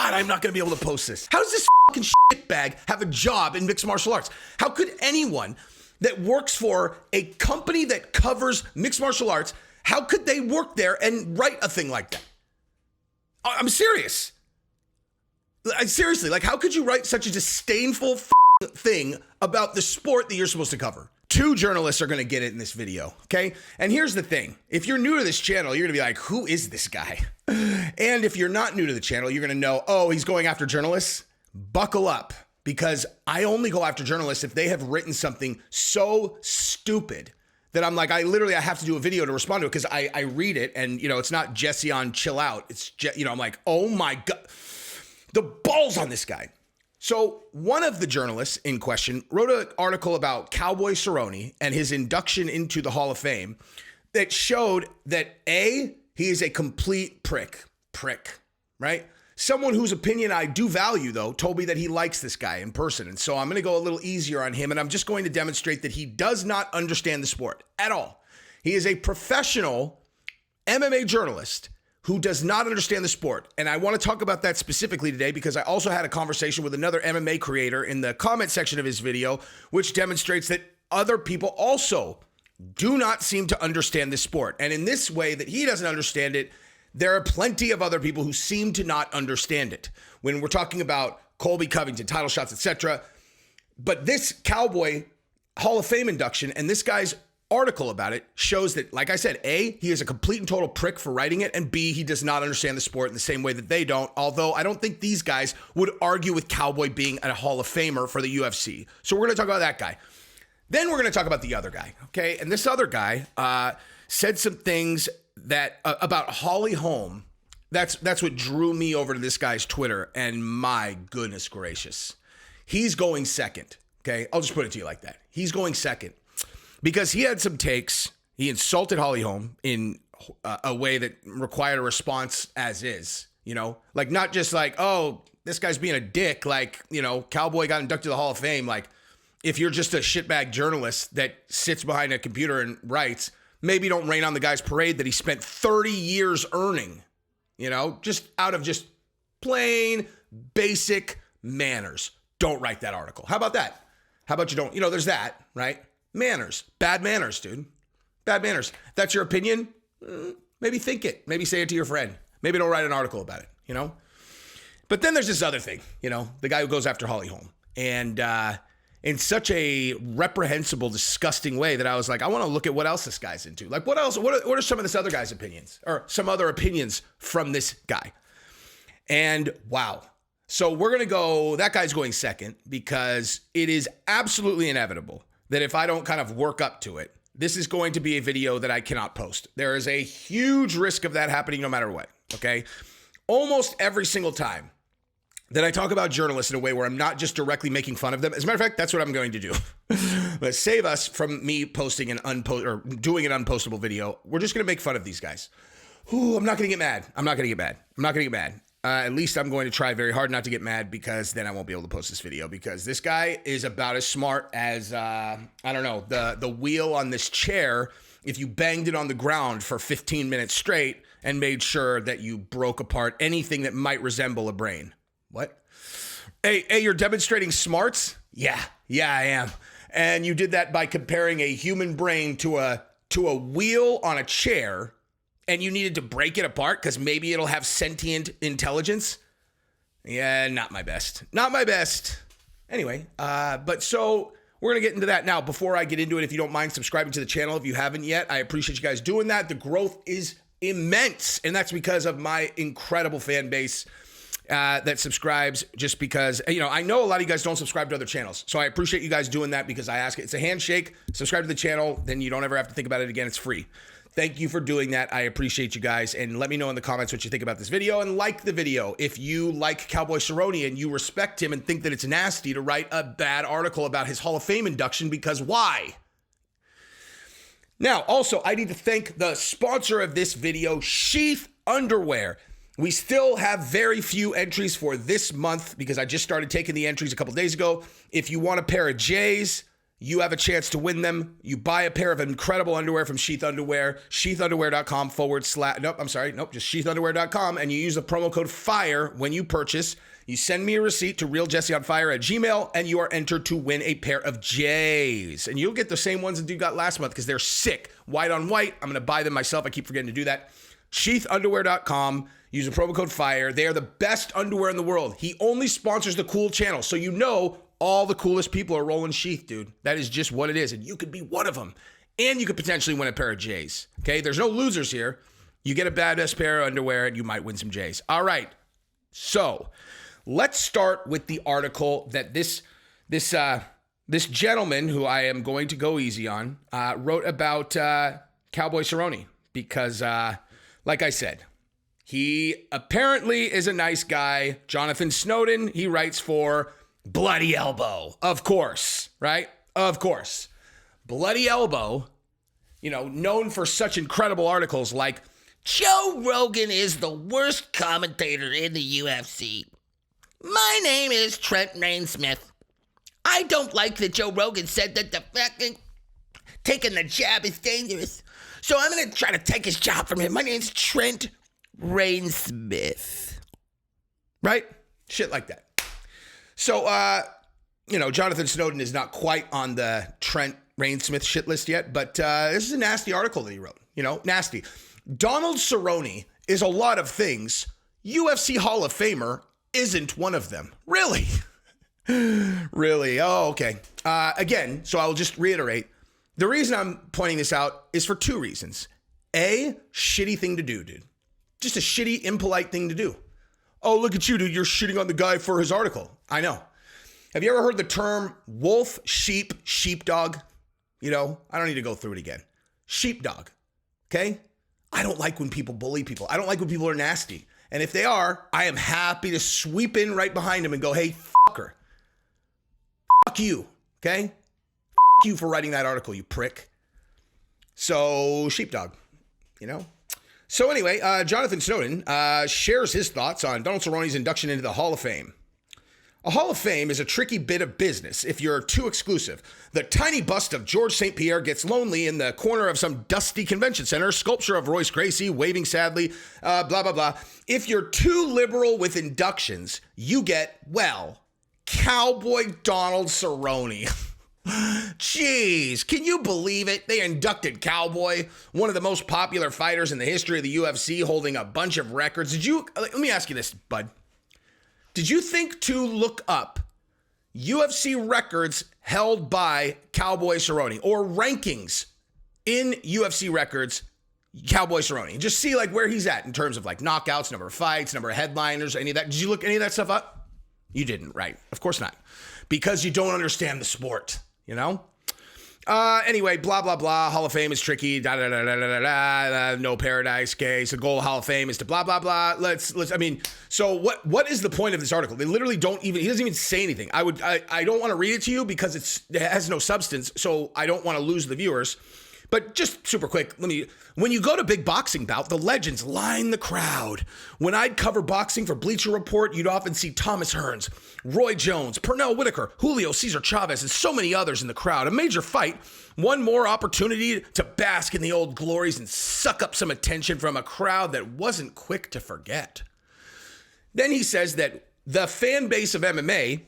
God, I'm not going to be able to post this. How does this fucking shitbag have a job in mixed martial arts? How could anyone that works for a company that covers mixed martial arts, how could they work there and write a thing like that? I'm serious. Seriously, like, how could you write such a disdainful thing about the sport that you're supposed to cover? 2 journalists are going to get it in this video, okay? And here's the thing. If you're new to this channel, you're going to be like, who is this guy? And if you're not new to the channel, you're going to know, oh, he's going after journalists. Buckle up, because I only go after journalists if they have written something so stupid that I'm like, I have to do a video to respond to it, because I read it and, it's not Jesse on chill out. It's, I'm like, oh my God, the balls on this guy. So one of the journalists in question wrote an article about Cowboy Cerrone and his induction into the Hall of Fame that showed that he is a complete prick, right? Someone whose opinion I do value, though, told me that he likes this guy in person. And so I'm going to go a little easier on him, and I'm just going to demonstrate that he does not understand the sport at all. He is a professional MMA journalist who does not understand the sport. And I want to talk about that specifically today, because I also had a conversation with another MMA creator in the comment section of his video, which demonstrates that other people also do not seem to understand this sport. And in this way that he doesn't understand it, there are plenty of other people who seem to not understand it. When we're talking about Colby Covington, title shots, etc. But this Cowboy Hall of Fame induction and this guy's article about it shows that, like I said, A, he is a complete and total prick for writing it, and B, he does not understand the sport in the same way that they don't, although I don't think these guys would argue with Cowboy being a Hall of Famer for the UFC. So we're going to talk about that guy. Then we're going to talk about the other guy, okay? And this other guy said some things that about Holly Holm. That's what drew me over to this guy's Twitter, and my goodness gracious. He's going second, okay? I'll just put it to you like that. He's going second. Because he had some takes. He insulted Holly Holm in a way that required a response as is, like not just like, oh, this guy's being a dick. Like, Cowboy got inducted to the Hall of Fame. Like, if you're just a shitbag journalist that sits behind a computer and writes, maybe don't rain on the guy's parade that he spent 30 years earning, just out of just plain basic manners. Don't write that article. How about that? How about you don't, there's that, right? Manners. Bad manners, dude. Bad manners. That's your opinion? Maybe think it. Maybe say it to your friend. Maybe don't write an article about it, But then there's this other thing, the guy who goes after Holly Holm. And in such a reprehensible, disgusting way that I was like, I want to look at what else this guy's into. Like, what else? What are some of this other guy's opinions? Or some other opinions from this guy? And wow. So we're going to go, that guy's going second, because it is absolutely inevitable that if I don't kind of work up to it, this is going to be a video that I cannot post. There is a huge risk of that happening no matter what, okay? Almost every single time that I talk about journalists in a way where I'm not just directly making fun of them. As a matter of fact, that's what I'm going to do. But save us from me posting doing an unpostable video. We're just going to make fun of these guys. Ooh, I'm not going to get mad. I'm not going to get mad. At least I'm going to try very hard not to get mad, because then I won't be able to post this video, because this guy is about as smart as, the wheel on this chair if you banged it on the ground for 15 minutes straight and made sure that you broke apart anything that might resemble a brain. What? Hey, you're demonstrating smarts? Yeah, I am. And you did that by comparing a human brain to a wheel on a chair, and you needed to break it apart because maybe it'll have sentient intelligence? Yeah, not my best. Anyway, but so we're going to get into that now. Before I get into it, if you don't mind subscribing to the channel if you haven't yet, I appreciate you guys doing that. The growth is immense, and that's because of my incredible fan base that subscribes, just because, I know a lot of you guys don't subscribe to other channels. So I appreciate you guys doing that, because I ask it. It's a handshake. Subscribe to the channel. Then you don't ever have to think about it again. It's free. Thank you for doing that. I appreciate you guys. And let me know in the comments what you think about this video, and like the video if you like Cowboy Cerrone and you respect him and think that it's nasty to write a bad article about his Hall of Fame induction, because why? Now, also, I need to thank the sponsor of this video, Sheath Underwear. We still have very few entries for this month, because I just started taking the entries a couple days ago. If you want a pair of J's, you have a chance to win them. You buy a pair of incredible underwear from Sheath Underwear, sheathunderwear.com just sheathunderwear.com, and you use the promo code FIRE when you purchase. You send me a receipt to realjesseonfire@gmail.com, and you are entered to win a pair of J's. And you'll get the same ones that dude got last month because they're sick. White on white. I'm going to buy them myself. I keep forgetting to do that. sheathunderwear.com. Use the promo code FIRE. They are the best underwear in the world. He only sponsors the cool channel, so you know all the coolest people are rolling Sheath, dude. That is just what it is, and you could be one of them. And you could potentially win a pair of J's, okay? There's no losers here. You get a badass pair of underwear, and you might win some J's. All right, so let's start with the article that this gentleman, who I am going to go easy on, wrote about Cowboy Cerrone because, like I said, he apparently is a nice guy. Jonathan Snowden, he writes for Bloody Elbow, of course, right? Of course. Bloody Elbow, known for such incredible articles like, Joe Rogan is the worst commentator in the UFC. My name is Trent Rainsmith. I don't like that Joe Rogan said that the fucking taking the jab is dangerous. So I'm going to try to take his job from him. My name's Trent Rainsmith. Right? Shit like that. So, Jonathan Snowden is not quite on the Trent Rainsmith shit list yet, but this is a nasty article that he wrote. Nasty. Donald Cerrone is a lot of things. UFC Hall of Famer isn't one of them. Really? Really? Oh, okay. Again, so I'll just reiterate. The reason I'm pointing this out is for two reasons. A, shitty thing to do, dude. Just a shitty, impolite thing to do. Oh, look at you, dude. You're shitting on the guy for his article. I know. Have you ever heard the term wolf, sheep, sheepdog? I don't need to go through it again. Sheepdog. Okay? I don't like when people bully people. I don't like when people are nasty. And if they are, I am happy to sweep in right behind them and go, hey, fucker. Fuck you. Okay? Fuck you for writing that article, you prick. So, sheepdog. So anyway, Jonathan Snowden shares his thoughts on Donald Cerrone's induction into the Hall of Fame. A Hall of Fame is a tricky bit of business if you're too exclusive. The tiny bust of George St. Pierre gets lonely in the corner of some dusty convention center, sculpture of Royce Gracie waving sadly, blah, blah, blah. If you're too liberal with inductions, you get, Cowboy Donald Cerrone. Jeez, can you believe it? They inducted Cowboy, one of the most popular fighters in the history of the UFC, holding a bunch of records. Let me ask you this, bud. Did you think to look up UFC records held by Cowboy Cerrone or rankings in UFC records, Cowboy Cerrone? Just see where he's at in terms of knockouts, number of fights, number of headliners, any of that. Did you look any of that stuff up? You didn't, right? Of course not. Because you don't understand the sport. Anyway, blah, blah, blah. Hall of Fame is tricky. No paradise case. The goal of Hall of Fame is to blah, blah, blah. So what is the point of this article? They literally he doesn't even say anything. I don't want to read it to you because it has no substance. So I don't want to lose the viewers. But just super quick, when you go to big boxing bout, the legends line the crowd. When I'd cover boxing for Bleacher Report, you'd often see Thomas Hearns, Roy Jones, Pernell Whitaker, Julio Cesar Chavez, and so many others in the crowd. A major fight, one more opportunity to bask in the old glories and suck up some attention from a crowd that wasn't quick to forget. Then he says that the fan base of MMA,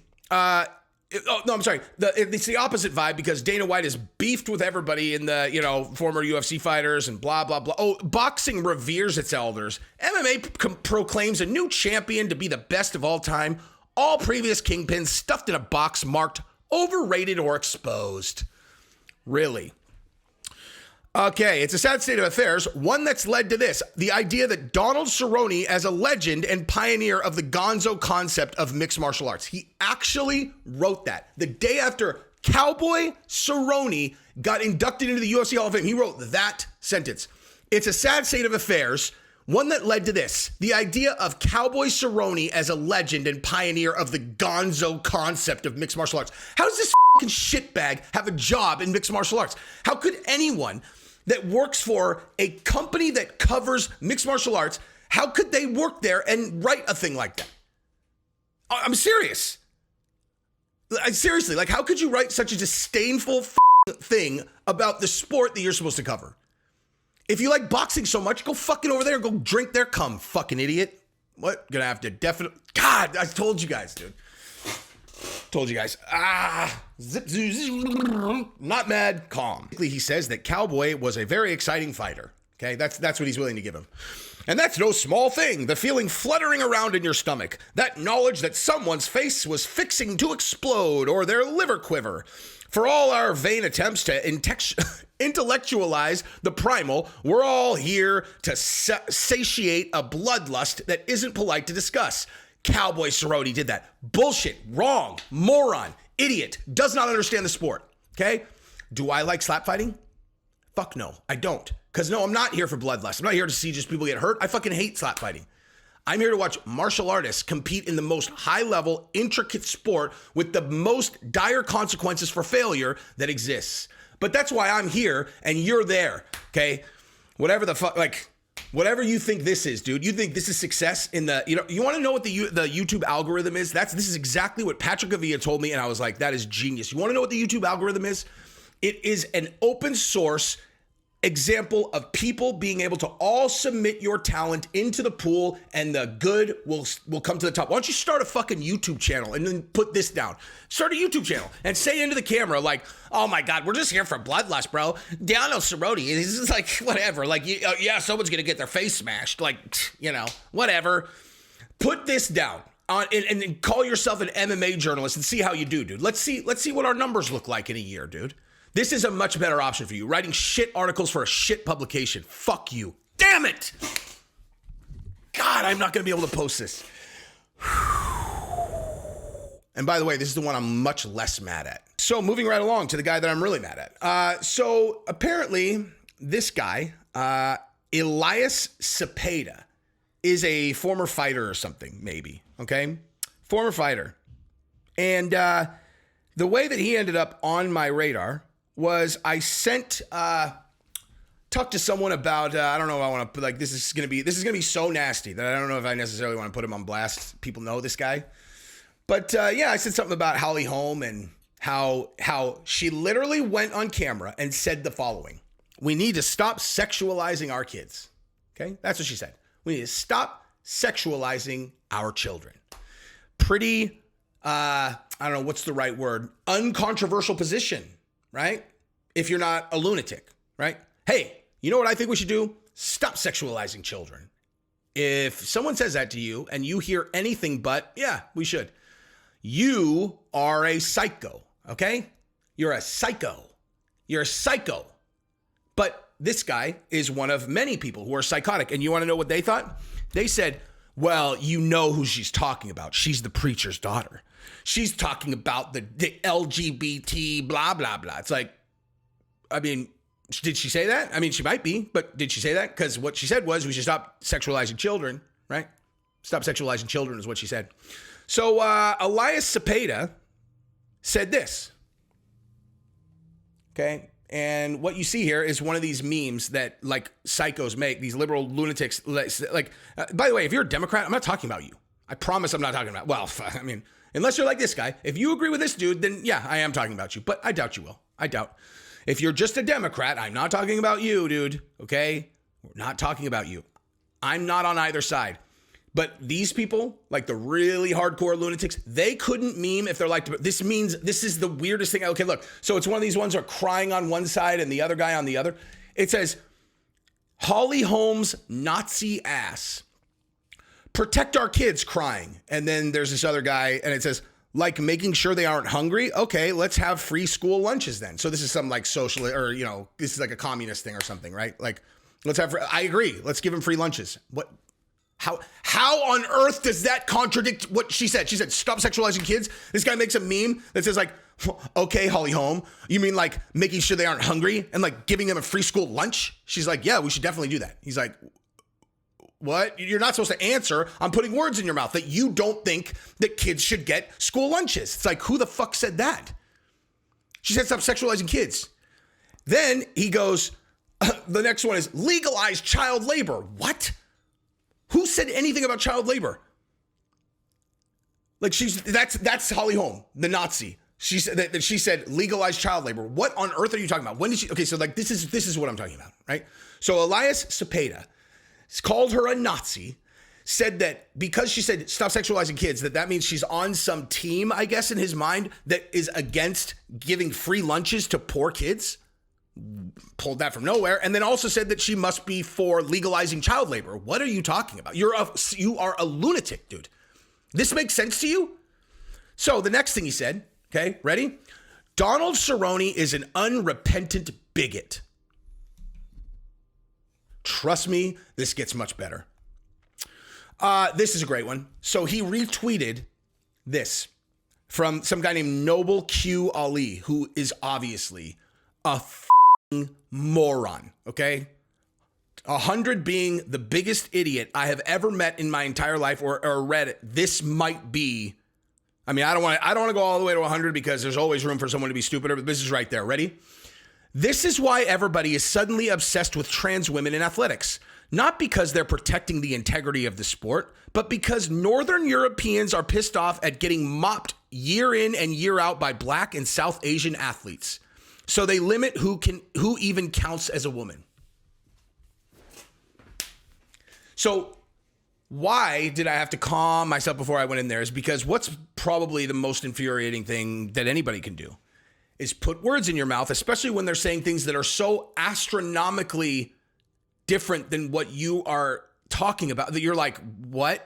it's the opposite vibe because Dana White is beefed with everybody in the, former UFC fighters and blah, blah, blah. Oh, boxing reveres its elders. MMA proclaims a new champion to be the best of all time. All previous kingpins stuffed in a box marked overrated or exposed. Really? Okay, it's a sad state of affairs, one that's led to this, the idea that Donald Cerrone, as a legend and pioneer of the gonzo concept of mixed martial arts, he actually wrote that. The day after Cowboy Cerrone got inducted into the UFC Hall of Fame, he wrote that sentence. It's a sad state of affairs, one that led to this, the idea of Cowboy Cerrone as a legend and pioneer of the gonzo concept of mixed martial arts. How does this fucking shitbag have a job in mixed martial arts? How could anyone that works for a company that covers mixed martial arts, how could they work there and write a thing like that? I'm serious. Seriously, like, how could you write such a disdainful thing about the sport that you're supposed to cover? If you like boxing so much, go fucking over there and go drink their cum, fucking idiot. What? Gonna have to definitely... God, I told you guys, dude. Told you guys. Not mad, calm. He says that Cowboy was a very exciting fighter. Okay, that's what he's willing to give him. And that's no small thing, the feeling fluttering around in your stomach, that knowledge that someone's face was fixing to explode or their liver quiver. For all our vain attempts to intellectualize the primal, we're all here to satiate a bloodlust that isn't polite to discuss. Cowboy Cerrone did that. Bullshit, wrong, moron, idiot, does not understand the sport, okay? Do I like slap fighting? Fuck no, I don't. Because no, I'm not here for bloodlust. I'm not here to see just people get hurt. I fucking hate slap fighting. I'm here to watch martial artists compete in the most high-level, intricate sport with the most dire consequences for failure that exists. But that's why I'm here and you're there, okay? Whatever the fuck, like, whatever you think this is, dude. You think this is success in the, you want to know what the YouTube algorithm is? This is exactly what Patrick Avia told me, and I was like, that is genius. You want to know what the YouTube algorithm is? It is an open source example of people being able to all submit your talent into the pool and the good will come to the top. Why don't you start a fucking YouTube channel and then put this down? Start a YouTube channel and say into the camera like, oh my God, we're just here for bloodlust, bro. Daniel Cerrone, this is like, whatever. Like, yeah, someone's going to get their face smashed. Like, whatever. Put this down and then call yourself an MMA journalist and see how you do, dude. Let's see what our numbers look like in a year, dude. This is a much better option for you. Writing shit articles for a shit publication. Fuck you. Damn it. God, I'm not going to be able to post this. And by the way, this is the one I'm much less mad at. So moving right along to the guy that I'm really mad at. So apparently this guy, Elias Cepeda, is a former fighter or something, maybe. Okay? Former fighter. And the way that he ended up on my radar was I talked to someone about, I don't know if I want to, like, this is going to be so nasty that I don't know if I necessarily want to put him on blast. People know this guy. But yeah, I said something about Holm and how she literally went on camera and said the following: we need to stop sexualizing our kids. Okay? That's what she said. We need to stop sexualizing our children. Pretty, I don't know, what's the right word? Uncontroversial position, right? If you're not a lunatic, right? Hey, you know what I think we should do? Stop sexualizing children. If someone says that to you and you hear anything but, yeah, we should, you are a psycho, okay? You're a psycho. You're a psycho. But this guy is one of many people who are psychotic. And you want to know what they thought? They said, well, you know who she's talking about. She's the preacher's daughter. She's talking about the LGBT, blah, blah, blah. It's like, I mean, did she say that? I mean, she might be, but did she say that? Because what she said was we should stop sexualizing children, right? Stop sexualizing children is what she said. So Elias Cepeda said this, okay? And what you see here is one of these memes that like psychos make, these liberal lunatics. Like, by the way, if you're a Democrat, I'm not talking about you. I promise I'm not talking about, well, I mean, unless you're like this guy. If you agree with this dude, then yeah, I am talking about you, but I doubt you will. I doubt. If you're just a Democrat, I'm not talking about you, dude, okay? We're not talking about you. I'm not on either side. But these people, like the really hardcore lunatics, they couldn't meme if they're like, this is the weirdest thing. Okay, look. So it's one of these ones that are crying on one side and the other guy on the other. It says, Holly Holmes Nazi ass. Protect our kids crying. And then there's this other guy and it says, like making sure they aren't hungry. Okay, let's have free school lunches then. So this is some like social, or, this is like a communist thing or something, right? Like, I agree. Let's give them free lunches. What? How on earth does that contradict what she said? She said, stop sexualizing kids. This guy makes a meme that says like, okay, Holly Holm, you mean like making sure they aren't hungry and like giving them a free school lunch? She's like, yeah, we should definitely do that. He's like, what? You're not supposed to answer. I'm putting words in your mouth that you don't think that kids should get school lunches. It's like, who the fuck said that? She said, stop sexualizing kids. Then he goes, the next one is legalize child labor. What? Who said anything about child labor? Like that's Holly Holm, the Nazi. She said legalize child labor. What on earth are you talking about? When did she? Okay, so like this is what I'm talking about, right? So Elias Cepeda called her a Nazi, said that because she said stop sexualizing kids, that means she's on some team, I guess, in his mind that is against giving free lunches to poor kids. Pulled that from nowhere, and then also said that she must be for legalizing child labor. What are you talking about? You are a lunatic, dude. This makes sense to you? So the next thing he said. Okay, ready? Donald Cerrone is an unrepentant bigot. Trust me, this gets much better. This is a great one. So he retweeted this from some guy named Noble Q Ali, who is obviously a f***ing moron, okay? 100 being the biggest idiot I have ever met in my entire life or read. This might be... I mean, I don't want to go all the way to 100 because there's always room for someone to be stupider, but this is right there. Ready? This is why everybody is suddenly obsessed with trans women in athletics. Not because they're protecting the integrity of the sport, but because Northern Europeans are pissed off at getting mopped year in and year out by Black and South Asian athletes. So they limit who even counts as a woman. So why did I have to calm myself before I went in there is because what's probably the most infuriating thing that anybody can do is put words in your mouth, especially when they're saying things that are so astronomically different than what you are talking about that you're like, what?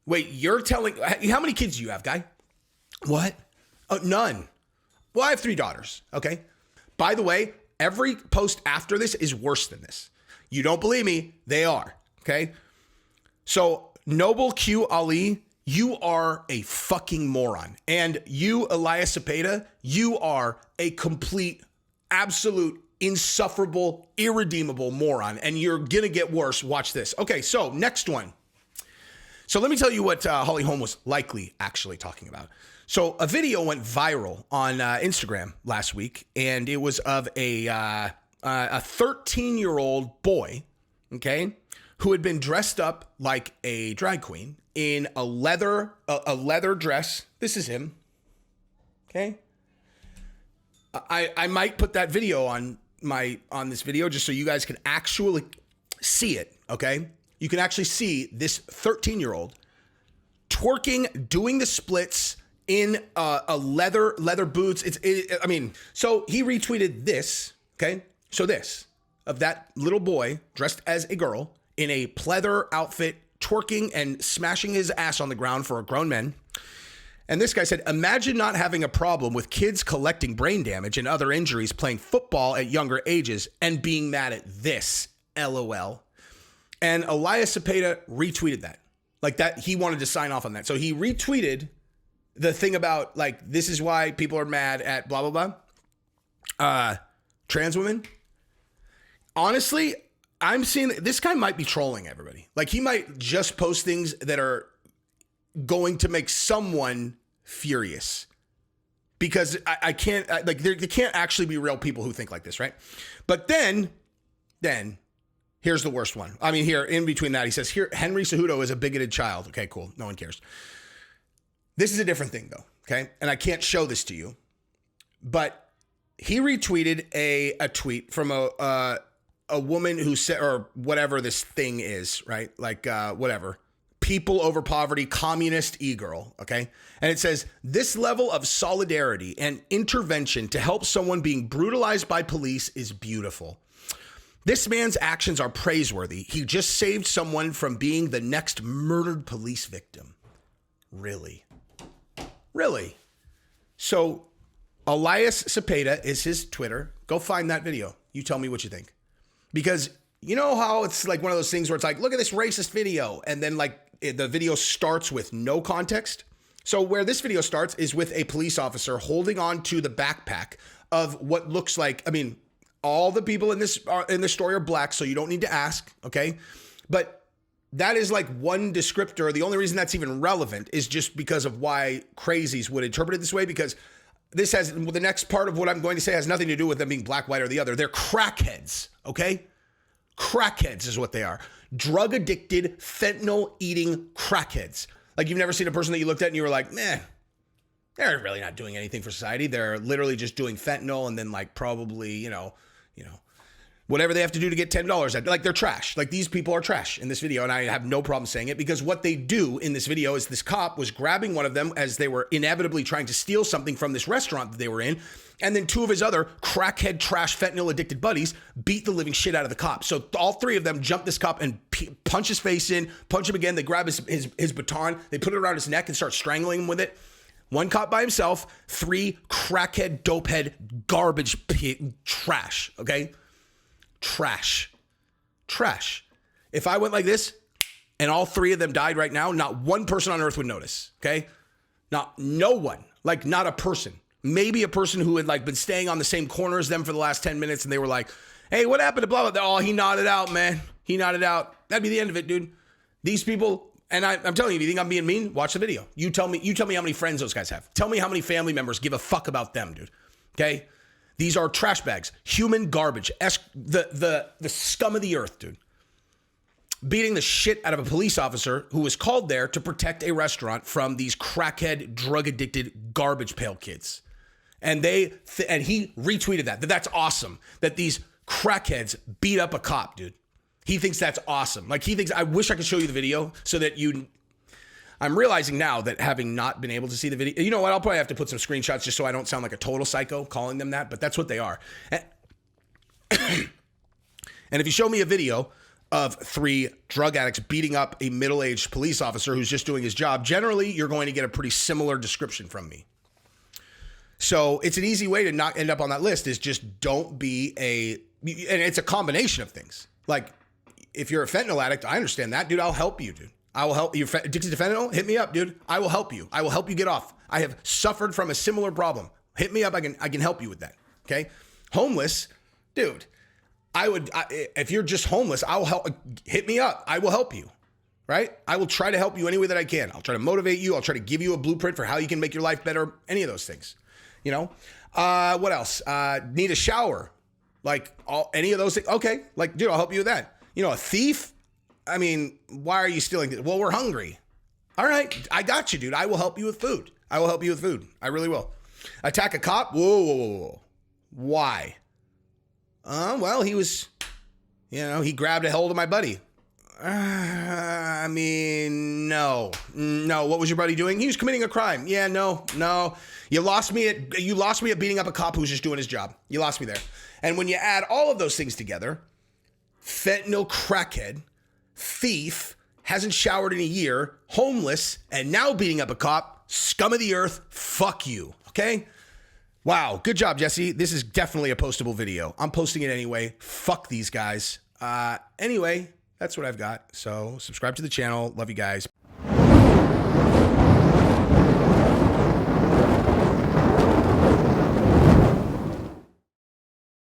Wait, you're telling, how many kids do you have, guy? What? None. Well, I have 3 daughters. Okay. By the way, every post after this is worse than this. You don't believe me? They are. Okay. So Noble Q Ali, you are a fucking moron. And you, Elias Cepeda, you are a complete, absolute, insufferable, irredeemable moron. And you're going to get worse. Watch this. Okay, so next one. So let me tell you what Holly Holm was likely actually talking about. So a video went viral on Instagram last week, and it was of a 13-year-old boy, okay, who had been dressed up like a drag queen in a leather dress. This is him. Okay. I might put that video on this video just so you guys can actually see it. Okay. You can actually see this 13-year-old twerking, doing the splits in a leather boots. So he retweeted this. Okay. So this of that little boy dressed as a girl in a pleather outfit, twerking and smashing his ass on the ground for a grown man. And this guy said, imagine not having a problem with kids collecting brain damage and other injuries playing football at younger ages and being mad at this, LOL. And Elias Cepeda retweeted that. Like that, he wanted to sign off on that. So he retweeted the thing about like, this is why people are mad at blah, blah, blah. Trans women. Honestly, I'm seeing this guy might be trolling everybody. Like he might just post things that are going to make someone furious because I can't like there can't actually be real people who think like this, right? But then here's the worst one. I mean, here in between that, he says here Henry Cejudo is a bigoted child. Okay, cool. No one cares. This is a different thing though. Okay, and I can't show this to you, but he retweeted a tweet from a woman who said, or whatever this thing is, right? Like, whatever. People over poverty, communist e-girl, okay? And it says, this level of solidarity and intervention to help someone being brutalized by police is beautiful. This man's actions are praiseworthy. He just saved someone from being the next murdered police victim. Really? Really? So, Elias Cepeda is his Twitter. Go find that video. You tell me what you think. Because you know how it's like one of those things where it's like, look at this racist video. And then like the video starts with no context. So where this video starts is with a police officer holding on to the backpack of what looks like, I mean, all the people in this story are Black, so you don't need to ask. Okay. But that is like one descriptor. The only reason that's even relevant is just because of why crazies would interpret it this way, because this has the next part of what I'm going to say has nothing to do with them being black, white, or the other. They're crackheads, okay? Crackheads is what they are. Drug addicted, fentanyl eating crackheads. Like, you've never seen a person that you looked at and you were like, meh, they're really not doing anything for society. They're literally just doing fentanyl and then like probably, you know, whatever they have to do to get $10. Like, they're trash. Like, these people are trash in this video. And I have no problem saying it, because what they do in this video is this cop was grabbing one of them as they were inevitably trying to steal something from this restaurant that they were in. And then two of his other crackhead, trash, fentanyl addicted buddies beat the living shit out of the cop. So all three of them jump this cop and punch his face in, punch him again. They grab his baton, they put it around his neck and start strangling him with it. One cop by himself, three crackhead, dopehead, garbage trash, okay? Trash. If I went like this and all three of them died right now, not one person on earth would notice, okay? No one, like not a person. Maybe a person who had like been staying on the same corner as them for the last 10 minutes and they were like, hey, what happened to blah, blah, blah? Oh, he nodded out, man. He nodded out. That'd be the end of it, dude. These people, and I'm telling you, if you think I'm being mean, watch the video. You tell me how many friends those guys have. Tell me how many family members give a fuck about them, dude, okay? These are trash bags, human garbage, the scum of the earth, dude. Beating the shit out of a police officer who was called there to protect a restaurant from these crackhead, drug-addicted garbage pail kids. And and he retweeted that's awesome, that these crackheads beat up a cop, dude. He thinks that's awesome. Like, he thinks, I wish I could show you the video so that I'm realizing now that having not been able to see the video, you know what? I'll probably have to put some screenshots just so I don't sound like a total psycho calling them that, but that's what they are. And if you show me a video of three drug addicts beating up a middle-aged police officer who's just doing his job, generally you're going to get a pretty similar description from me. So it's an easy way to not end up on that list, is just don't be and it's a combination of things. Like, if you're a fentanyl addict, I understand that, dude. I'll help you, dude. I will help you. Addicted to fentanyl? Hit me up, dude. I will help you. I will help you get off. I have suffered from a similar problem. Hit me up. I can help you with that. Okay. Homeless, dude. If you're just homeless, I'll help. Hit me up. I will help you. Right? I will try to help you any way that I can. I'll try to motivate you. I'll try to give you a blueprint for how you can make your life better. Any of those things. You know. What else? Need a shower? Like any of those things? Okay. Like, dude, I'll help you with that. You know, a thief. I mean, why are you stealing this? Well, we're hungry. All right, I got you, dude. I will help you with food. I will help you with food. I really will. Attack a cop? Whoa. Why? Well, he was, he grabbed a hold of my buddy. I mean, no. What was your buddy doing? He was committing a crime. Yeah, no. You lost me at beating up a cop who was just doing his job. You lost me there. And when you add all of those things together, fentanyl crackhead, thief, hasn't showered in a year, homeless, and now beating up a cop, scum of the earth, fuck you, okay? Wow, good job, Jesse. This is definitely a postable video. I'm posting it anyway. Fuck these guys. Anyway, that's what I've got. So subscribe to the channel. Love you guys.